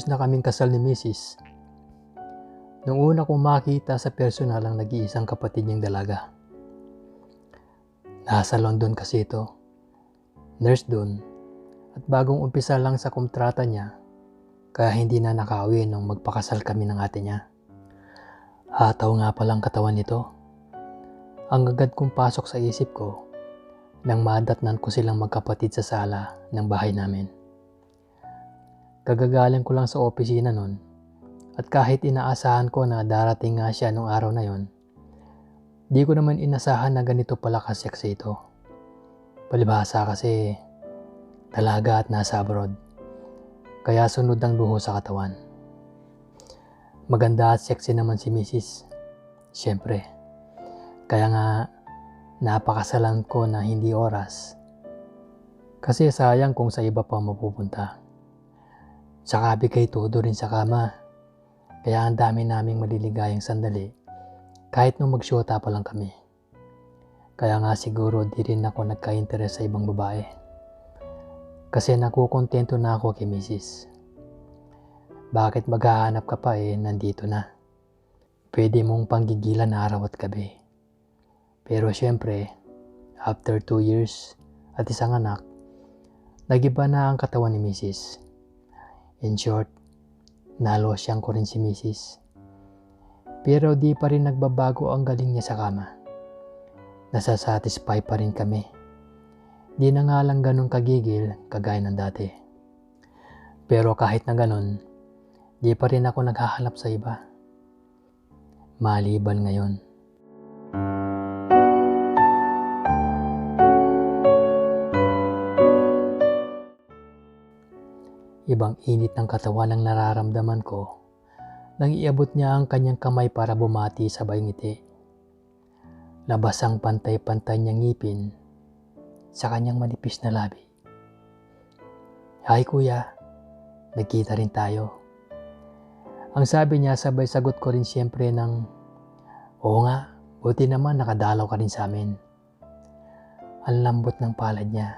na kaming kasal ni Mrs. Nung una kong makita sa personal ang nag-iisang kapatid niyang dalaga. Nasa London kasi ito. Nurse dun. At bagong umpisa lang sa kontrata niya, kaya hindi na nakauwi nung magpakasal kami ng ate niya. Hataw nga palang katawan nito. Ang agad kong pasok sa isip ko nang madatnan ko silang magkapatid sa sala ng bahay namin. Kagagaling ko lang sa opisina nun at kahit inaasahan ko na darating nga siya nung araw na yon, di ko naman inasahan na ganito pala kaseksi ito. Palibhasa kasi dalaga at nasa abroad, kaya sunod ang luho sa katawan. Maganda at sexy naman si Mrs. Siyempre, kaya nga napakasalan ko na hindi oras. Kasi sayang kung sa iba pa mapupunta. Saka bigay todo rin sa kama. Kaya ang dami naming maliligayang sandali kahit nung magsyota pa lang kami. Kaya nga siguro di rin ako nagka-interest sa ibang babae. Kasi nakukontento na ako kay Mrs. Bakit maghahanap ka pa nandito na. Pwede mong panggigilan araw at gabi. Pero syempre, after 2 years at isang anak, nagiba na ang katawan ni Mrs. In short, nalosyang ko rin si Mrs. Pero di pa rin nagbabago ang galing niya sa kama. Nasasatisfy pa rin kami. Di na nga lang ganun kagigil kagaya ng dati. Pero kahit na ganun, di pa rin ako naghahanap sa iba. Maliban ngayon. Ibang init ng katawan ang nararamdaman ko nang iabot niya ang kanyang kamay para bumati sabay ngiti. Labas ang pantay-pantay niyang ngipin sa kanyang manipis na labi. Hi kuya, nagkita rin tayo. Ang sabi niya sabay sagot ko rin siyempre ng oo nga, buti naman nakadalaw ka rin sa amin. Ang lambot ng palad niya.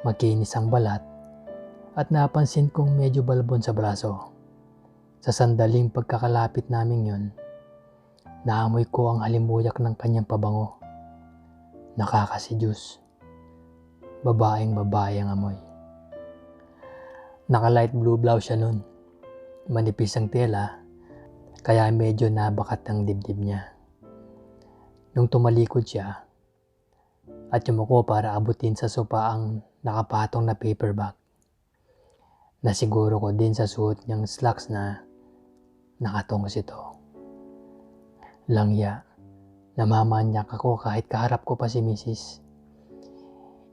Makinis ang balat. At napansin kong medyo balbon sa braso. Sa sandaling pagkakalapit namin yon, naamoy ko ang halimuyak ng kanyang pabango. Nakakaseduce. Babaeng babae ang amoy. Naka-light blue blouse siya nun. Manipis ang tela, kaya medyo nabakat ang dibdib niya. Nung tumalikod siya, at yumuko para abutin sa sopa ang nakapatong na paper bag, nasiguro ko din sa suot niyang slacks na nakatungos ito. Langya, namamanyak ako kahit kaharap ko pa si Mrs.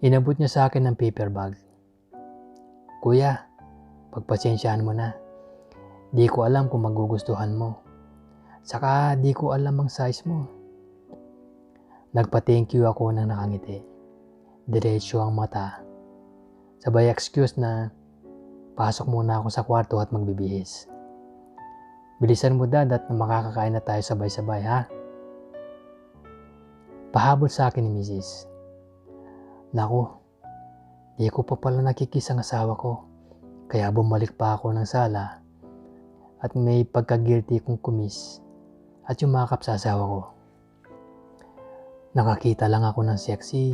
Inabot niya sa akin ng paper bag. Kuya, pagpasensyaan mo na. Di ko alam kung magugustuhan mo. Saka di ko alam ang size mo. Nagpa-thank you ako nang nakangiti. Diretso ang mata. Sabay excuse na pasok muna ako sa kwarto at magbibihis. Bilisan mo dad at makakakain na tayo sabay-sabay ha. Pahabol sa akin ni Mrs. Naku, di ko pa pala nakikis ang asawa ko. Kaya bumalik pa ako ng sala at may pagka-guilty kong kumis at yumakap sa asawa ko. Nakakita lang ako ng sexy.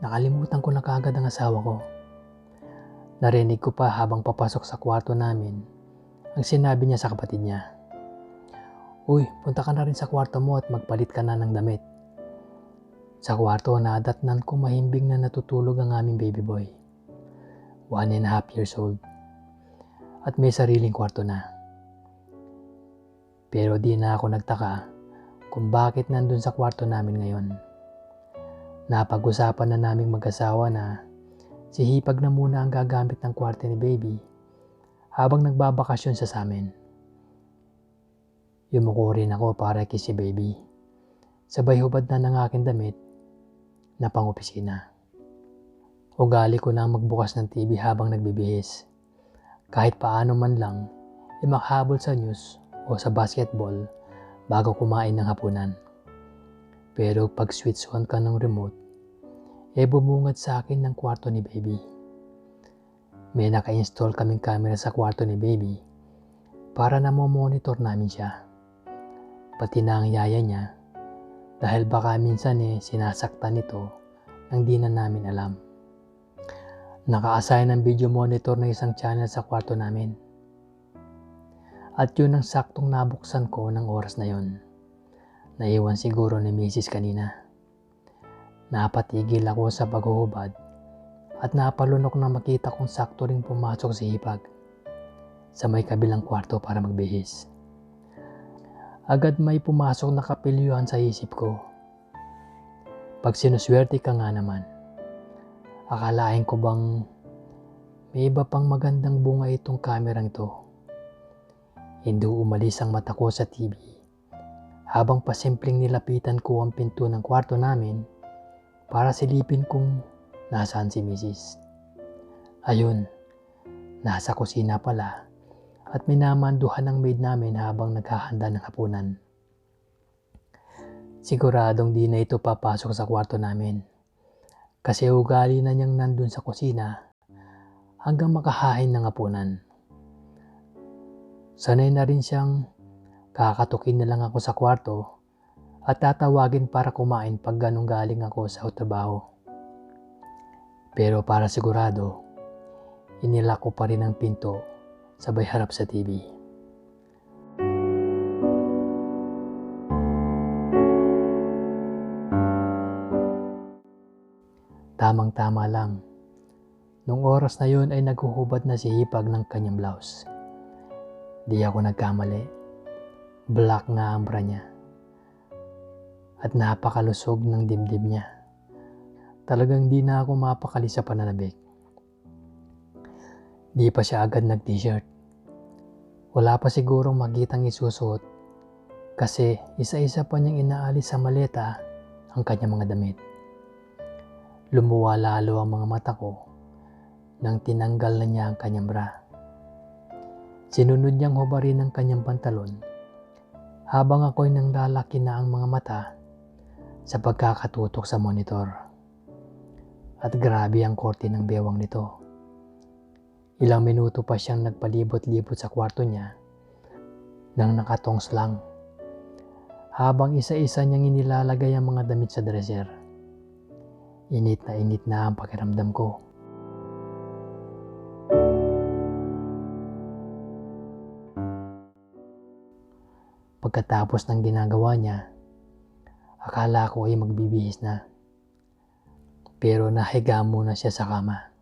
Nakalimutan ko na kaagad ang asawa ko. Narinig ko pa habang papasok sa kwarto namin ang sinabi niya sa kapatid niya. Uy, punta ka na rin sa kwarto mo at magpalit ka na ng damit. Sa kwarto nadatnan ko mahimbing na natutulog ang aming baby boy. 1.5 years old. At may sariling kwarto na. Pero di na ako nagtaka kung bakit nandun sa kwarto namin ngayon. Napag-usapan na naming mag-asawa na si Hipag na muna ang gagamit ng kwarto ni baby habang nagbabakasyon siya sa amin. Yumuko rin ako para kay si baby. Sabay hubad na ng aking damit na pang-opisina. Ugali ko na magbukas ng TV habang nagbibihis. Kahit paano man lang, makahabol sa news o sa basketball bago kumain ng hapunan. Pero pag switch on ka ng remote, bumungad sa akin ng kwarto ni baby. May naka-install kaming camera sa kwarto ni baby para na monitor namin siya. Pati na ang yaya niya dahil baka minsan sinasaktan ito nang di na namin alam. Naka-assign ang video monitor na isang channel sa kwarto namin. At yun ang saktong nabuksan ko ng oras na yon. Naiwan siguro ni Mrs. kanina. Napatigil ako sa paghuhubad at napalunok na makita kong sakto ring pumasok si Hipag sa may kabilang kwarto para magbihis. Agad may pumasok na kapilyuhan sa isip ko. Pag sinuswerte ka nga naman, akalain ko bang may iba pang magandang bunga itong kamerang ito. Hindi umalis ang mata ko sa TV habang pasimpleng nilapitan ko ang pinto ng kwarto namin para silipin kung nasaan si Mrs. Ayun, nasa kusina pala at minamanduhan ng maid namin habang naghahanda ng hapunan. Siguradong di na ito papasok sa kwarto namin kasi ugali na niyang nandun sa kusina hanggang makahain ng hapunan. Sanay na rin siyang kakatukin na lang ako sa kwarto at tatawagin para kumain pag ganun galing ako sa trabaho. Pero para sigurado, inilak ko pa rin ang pinto sabay harap sa TV. Tamang-tama lang. Nung oras na yun ay naghuhubad na si Hipag ng kanyang blouse. Di ako nagkamali. Black nga ang bra niya. At napakalusog ng dibdib niya. Talagang di na ako mapakali sa pananabik. Di pa siya agad nag-t-shirt. Wala pa sigurong magitang isusuot kasi isa-isa pa niyang inaalis sa maleta ang kanyang mga damit. Lumuwa lalo ang mga mata ko nang tinanggal na niya ang kanyang bra. Sinunod niyang hubarin ang kanyang pantalon habang ako'y nang lalaki na ang mga mata sa pagkakatutok sa monitor. At grabe ang korte ng bewang nito. Ilang minuto pa siyang nagpalibot-libot sa kwarto niya nang nakatongs lang habang isa-isa niyang inilalagay ang mga damit sa dresser. Init na ang pakiramdam ko. Pagkatapos ng ginagawa niya, akala ko ay magbibihis na. Pero nahiga muna siya sa kama.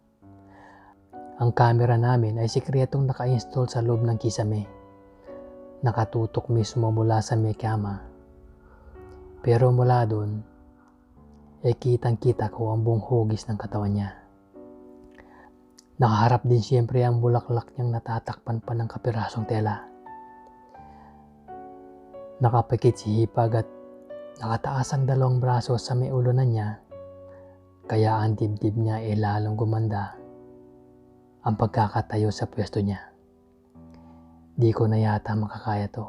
Ang camera namin ay sikretong naka-install sa loob ng kisame. Nakatutok mismo mula sa may kama. Pero mula doon, ay kitang-kita ko ang buong hugis ng katawan niya. Nakaharap din siyempre ang bulaklak niyang natatakpan pa ng kapirasong tela. Nakapikit si Hipag at nakataas ang dalawang braso sa may ulunan niya, kaya ang dibdib niya ay lalong gumanda ang pagkakatayo sa pwesto niya. Di ko na yata makakaya to.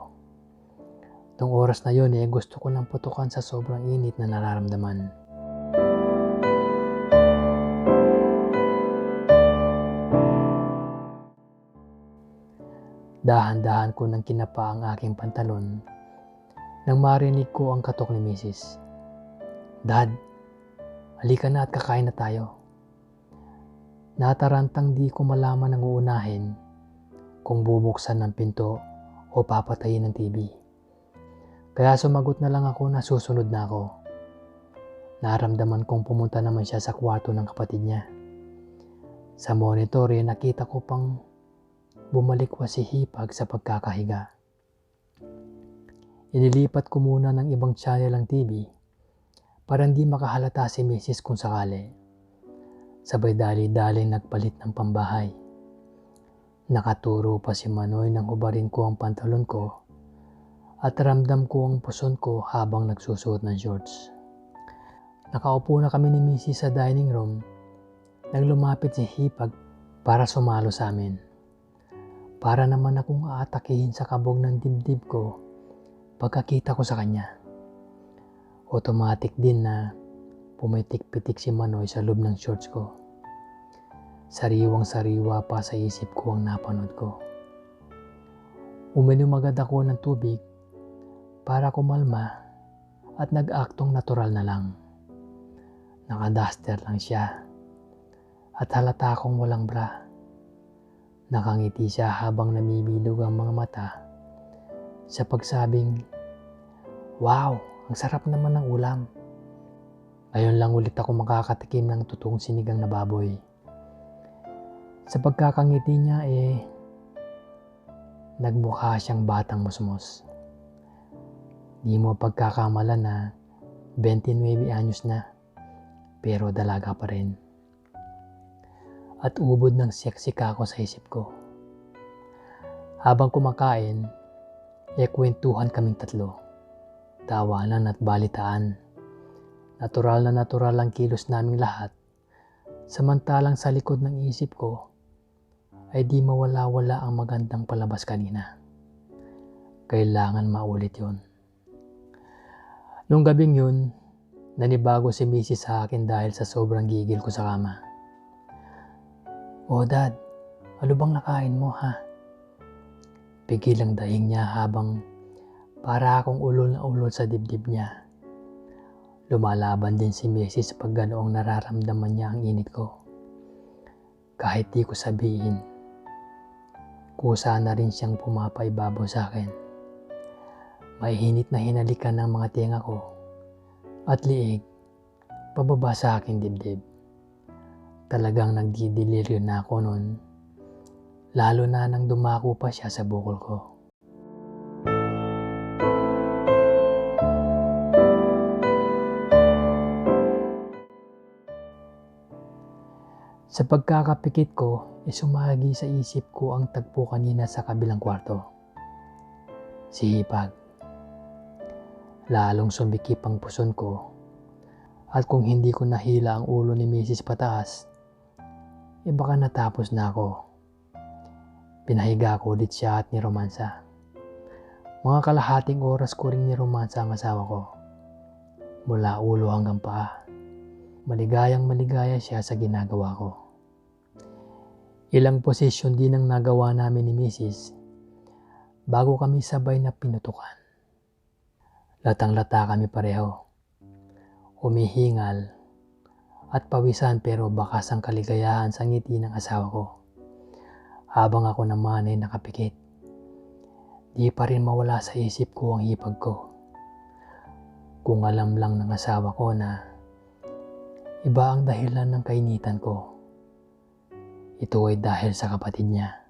Tung oras na yun gusto ko nang putukan sa sobrang init na nararamdaman. Dahan-dahan ko nang kinapa ang aking pantalon nang marinig ko ang katok ni Mrs. Dad, halika na at kakain na tayo. Natarantang di ko malaman ang uunahin kung bubuksan ng pinto o papatayin ng TV. Kaya sumagot na lang ako na susunod na ako. Naramdaman kong pumunta naman siya sa kwarto ng kapatid niya. Sa monitor nakita ko pang bumalikwa si Hipag sa pagkakahiga. Inilipat ko muna ng ibang channel ang TV para hindi makahalata si Mrs. kung sakali. Sabay dali-daling nagpalit ng pambahay. Nakaturo pa si Manoy nang hubarin ko ang pantalon ko at ramdam ko ang puson ko habang nagsusuot ng shorts. Nakaupo na kami ni Mrs. sa dining room nang lumapit si Hipag para sumalo sa amin. Para naman akong aatakihin sa kabog ng dibdib ko pagkakita ko sa kanya. Automatic din na pumitik-pitik si Manoy sa loob ng shorts ko. Sariwang-sariwa pa sa isip ko ang napanood ko. Uminom agad ako ng tubig para kumalma at nag-aktong natural na lang. Naka-duster lang siya at halata akong walang bra. Nakangiti siya habang namibilog ang mga mata sa pagsabing, "Wow, ang sarap naman ng ulam." Ngayon lang ulit ako makakatikim ng totoong sinigang na baboy. Sa pagkakangiti niya nagmukha siyang batang musmos. Di mo pagkakamalan na 29 anyos na, pero dalaga pa rin. At ubod ng seksika ako sa isip ko. Habang kumakain, kwentuhan kaming tatlo. Tawanan at balitaan. Natural na natural ang kilos naming lahat. Samantalang sa likod ng isip ko, ay di mawala-wala ang magandang palabas kanina. Kailangan maulit yun. Nung gabing yun, nanibago si Mrs. sa akin dahil sa sobrang gigil ko sa kama. "Oh Dad, ano bang nakain mo ha?" Pigil ang daing niya habang para akong ulol na ulol sa dibdib niya. Lumalaban din si Mrs. pag ganoong nararamdaman niya ang init ko. Kahit di ko sabihin, kusa na rin siyang pumapaibabaw sa akin. Maihinit na hinalikan ng mga tenga ko at liig pababa sa aking dibdib. Talagang nagdidelirio na ako noon, lalo na nang dumako pa siya sa bukol ko. Sa pagkakapikit ko, sumagi sa isip ko ang tagpo kanina sa kabilang kwarto. Si Hipag. Lalong sumikip ang puson ko at kung hindi ko nahila ang ulo ni Mrs. pataas, baka natapos na ako. Pinahiga ko ulit siya at niromansa. Mga kalahating oras ko ring niromansa ang asawa ko. Mula ulo hanggang paa. Maligayang maligaya siya sa ginagawa ko. Ilang posisyon din ang nagawa namin ni Mrs. bago kami sabay na pinutukan. Latang-lata kami pareho. Humihingal at pawisan pero bakas ang kaligayahan sa ngiti ng asawa ko. Habang ako naman ay nakapikit. Di pa rin mawala sa isip ko ang hipag ko. Kung alam lang ng asawa ko na iba ang dahilan ng kainitan ko, ito ay dahil sa kapatid niya.